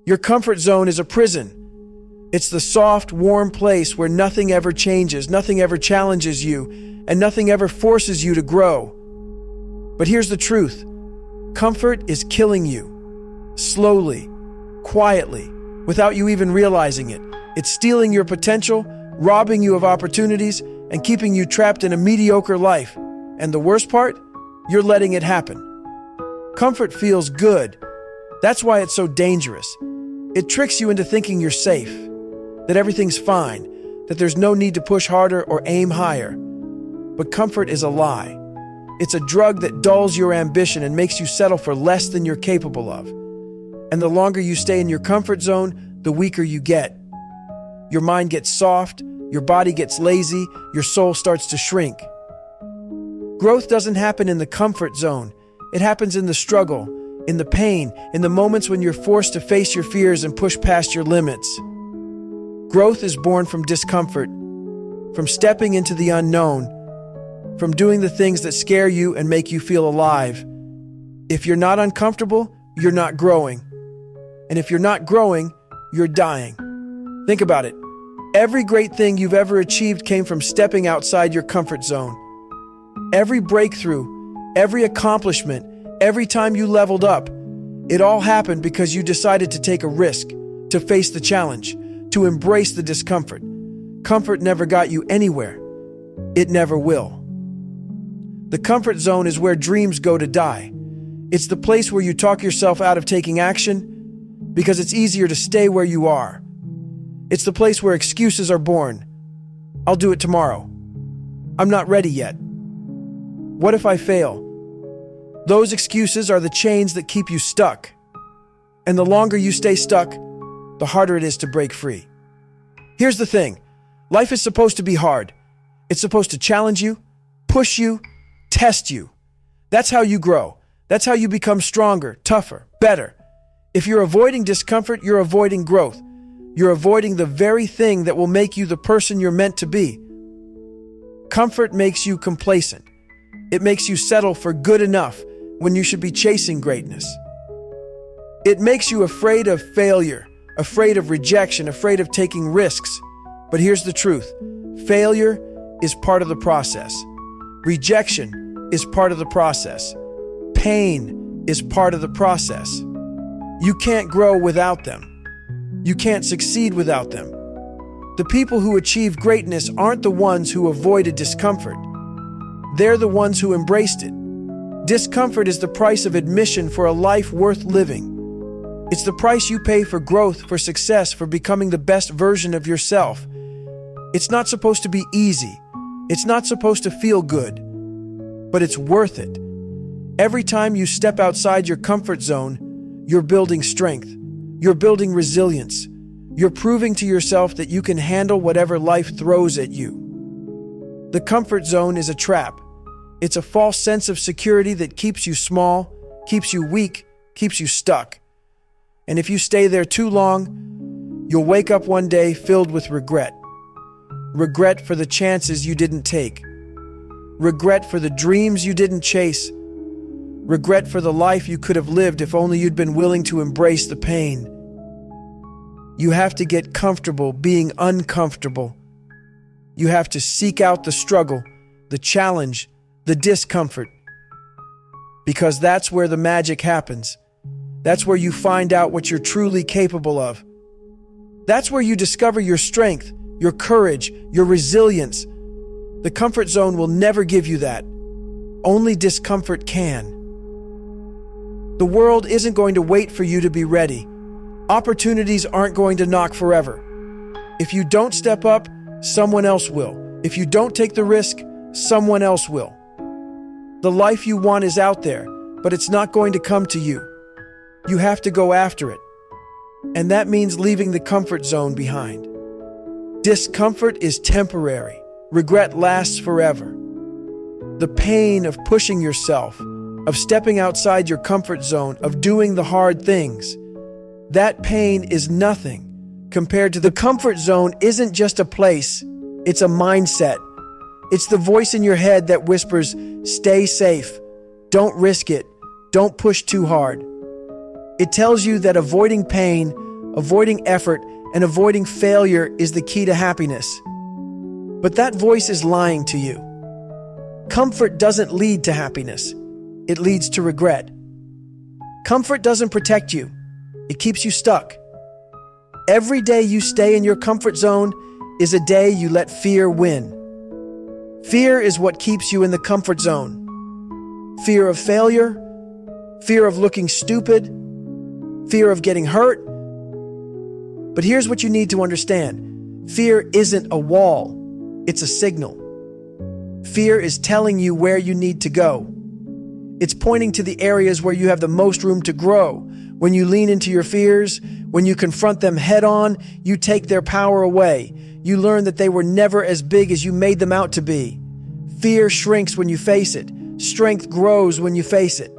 Your comfort zone is a prison. It's the soft, warm place where nothing ever changes, nothing ever challenges you, and nothing ever forces you to grow. But here's the truth. Comfort is killing you. Slowly, quietly, without you even realizing it. It's stealing your potential, robbing you of opportunities, and keeping you trapped in a mediocre life. And the worst part? You're letting it happen. Comfort feels good. That's why it's so dangerous. It tricks you into thinking you're safe, that everything's fine, that there's no need to push harder or aim higher. But comfort is a lie. It's a drug that dulls your ambition and makes you settle for less than you're capable of. And the longer you stay in your comfort zone, the weaker you get. Your mind gets soft, your body gets lazy, your soul starts to shrink. Growth doesn't happen in the comfort zone. It happens in the struggle, in the pain, in the moments when you're forced to face your fears and push past your limits. Growth is born from discomfort, from stepping into the unknown, from doing the things that scare you and make you feel alive. If you're not uncomfortable, you're not growing. And if you're not growing, you're dying. Think about it. Every great thing you've ever achieved came from stepping outside your comfort zone. Every breakthrough, every accomplishment, every time you leveled up, it all happened because you decided to take a risk, to face the challenge, to embrace the discomfort. Comfort never got you anywhere. It never will. The comfort zone is where dreams go to die. It's the place where you talk yourself out of taking action because it's easier to stay where you are. It's the place where excuses are born. I'll do it tomorrow. I'm not ready yet. What if I fail? Those excuses are the chains that keep you stuck. And the longer you stay stuck, the harder it is to break free. Here's the thing. Life is supposed to be hard. It's supposed to challenge you, push you, test you. That's how you grow. That's how you become stronger, tougher, better. If you're avoiding discomfort, you're avoiding growth. You're avoiding the very thing that will make you the person you're meant to be. Comfort makes you complacent. It makes you settle for good enough when you should be chasing greatness. It makes you afraid of failure, afraid of rejection, afraid of taking risks. But here's the truth. Failure is part of the process. Rejection is part of the process. Pain is part of the process. You can't grow without them. You can't succeed without them. The people who achieve greatness aren't the ones who avoided discomfort. They're the ones who embraced it. Discomfort is the price of admission for a life worth living. It's the price you pay for growth, for success, for becoming the best version of yourself. It's not supposed to be easy. It's not supposed to feel good. But it's worth it. Every time you step outside your comfort zone, you're building strength. You're building resilience. You're proving to yourself that you can handle whatever life throws at you. The comfort zone is a trap. It's a false sense of security that keeps you small, keeps you weak, keeps you stuck. And if you stay there too long, you'll wake up one day filled with regret. Regret for the chances you didn't take. Regret for the dreams you didn't chase. Regret for the life you could have lived if only you'd been willing to embrace the pain. You have to get comfortable being uncomfortable. You have to seek out the struggle, the challenge, the discomfort. Because that's where the magic happens. That's where you find out what you're truly capable of. That's where you discover your strength, your courage, your resilience. The comfort zone will never give you that. Only discomfort can. The world isn't going to wait for you to be ready. Opportunities aren't going to knock forever. If you don't step up, someone else will. If you don't take the risk, someone else will. The life you want is out there, but it's not going to come to you. You have to go after it. And that means leaving the comfort zone behind. Discomfort is temporary. Regret lasts forever. The pain of pushing yourself, of stepping outside your comfort zone, of doing the hard things, that pain is nothing compared to the comfort zone. Isn't just a place, it's a mindset. It's the voice in your head that whispers, stay safe, don't risk it, don't push too hard. It tells you that avoiding pain, avoiding effort, and avoiding failure is the key to happiness. But that voice is lying to you. Comfort doesn't lead to happiness. It leads to regret. Comfort doesn't protect you. It keeps you stuck. Every day you stay in your comfort zone is a day you let fear win. Fear is what keeps you in the comfort zone. Fear of failure, fear of looking stupid, fear of getting hurt. But here's what you need to understand. Fear isn't a wall. It's a signal. Fear is telling you where you need to go. It's pointing to the areas where you have the most room to grow. When you lean into your fears, when you confront them head on, you take their power away. You learn that they were never as big as you made them out to be. Fear shrinks when you face it. Strength grows when you face it.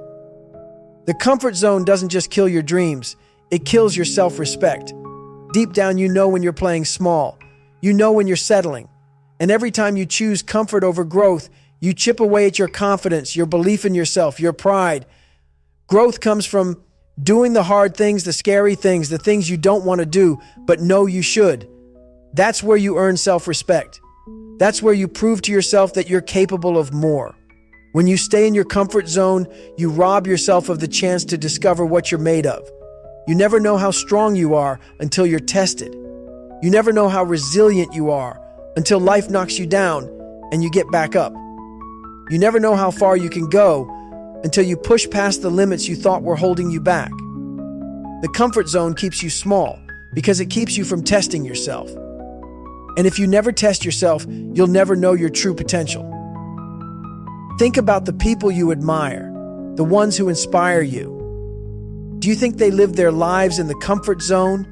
The comfort zone doesn't just kill your dreams, it kills your self-respect. Deep down, you know when you're playing small. You know when you're settling. And every time you choose comfort over growth, you chip away at your confidence, your belief in yourself, your pride. Growth comes from doing the hard things, the scary things, the things you don't want to do, but know you should. That's where you earn self-respect. That's where you prove to yourself that you're capable of more. When you stay in your comfort zone, you rob yourself of the chance to discover what you're made of. You never know how strong you are until you're tested. You never know how resilient you are until life knocks you down and you get back up. You never know how far you can go until you push past the limits you thought were holding you back. The comfort zone keeps you small because it keeps you from testing yourself. And if you never test yourself, you'll never know your true potential. Think about the people you admire, the ones who inspire you. Do you think they lived their lives in the comfort zone?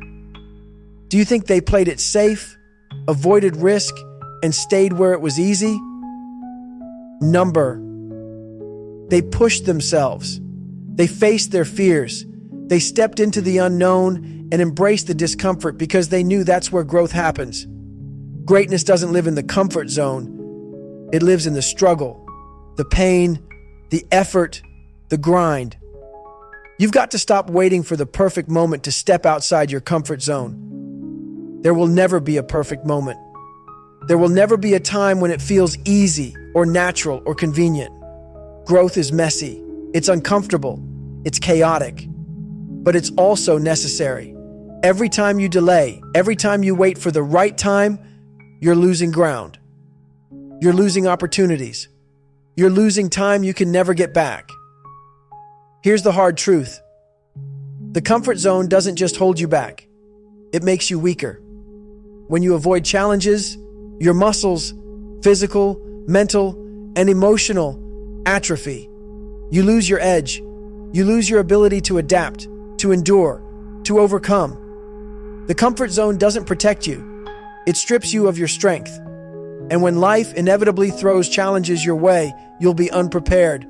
Do you think they played it safe, avoided risk, and stayed where it was easy? They pushed themselves. They faced their fears. They stepped into the unknown and embraced the discomfort because they knew that's where growth happens. Greatness doesn't live in the comfort zone. It lives in the struggle, the pain, the effort, the grind. You've got to stop waiting for the perfect moment to step outside your comfort zone. There will never be a perfect moment. There will never be a time when it feels easy or natural or convenient. Growth is messy, it's uncomfortable, it's chaotic, but it's also necessary. Every time you delay, every time you wait for the right time, you're losing ground. You're losing opportunities. You're losing time you can never get back. Here's the hard truth. The comfort zone doesn't just hold you back. It makes you weaker. When you avoid challenges, your muscles, physical, mental, and emotional, atrophy. You lose your edge. You lose your ability to adapt, to endure, to overcome. The comfort zone doesn't protect you. It strips you of your strength. And when life inevitably throws challenges your way, you'll be unprepared.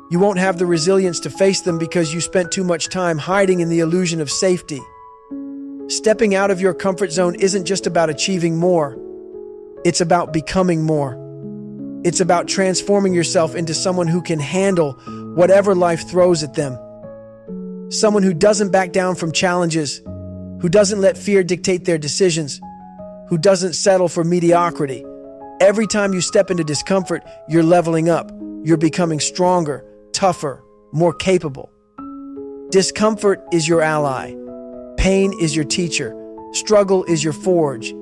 You won't have the resilience to face them because you spent too much time hiding in the illusion of safety. Stepping out of your comfort zone isn't just about achieving more. It's about becoming more. It's about transforming yourself into someone who can handle whatever life throws at them. Someone who doesn't back down from challenges, who doesn't let fear dictate their decisions, who doesn't settle for mediocrity. Every time you step into discomfort, you're leveling up. You're becoming stronger, tougher, more capable. Discomfort is your ally. Pain is your teacher. Struggle is your forge.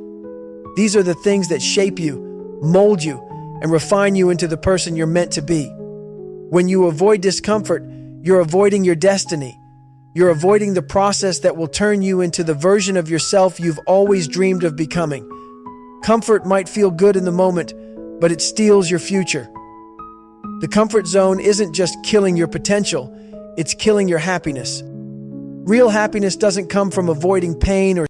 These are the things that shape you, mold you, and refine you into the person you're meant to be. When you avoid discomfort, you're avoiding your destiny. You're avoiding the process that will turn you into the version of yourself you've always dreamed of becoming. Comfort might feel good in the moment, but it steals your future. The comfort zone isn't just killing your potential, it's killing your happiness. Real happiness doesn't come from avoiding pain or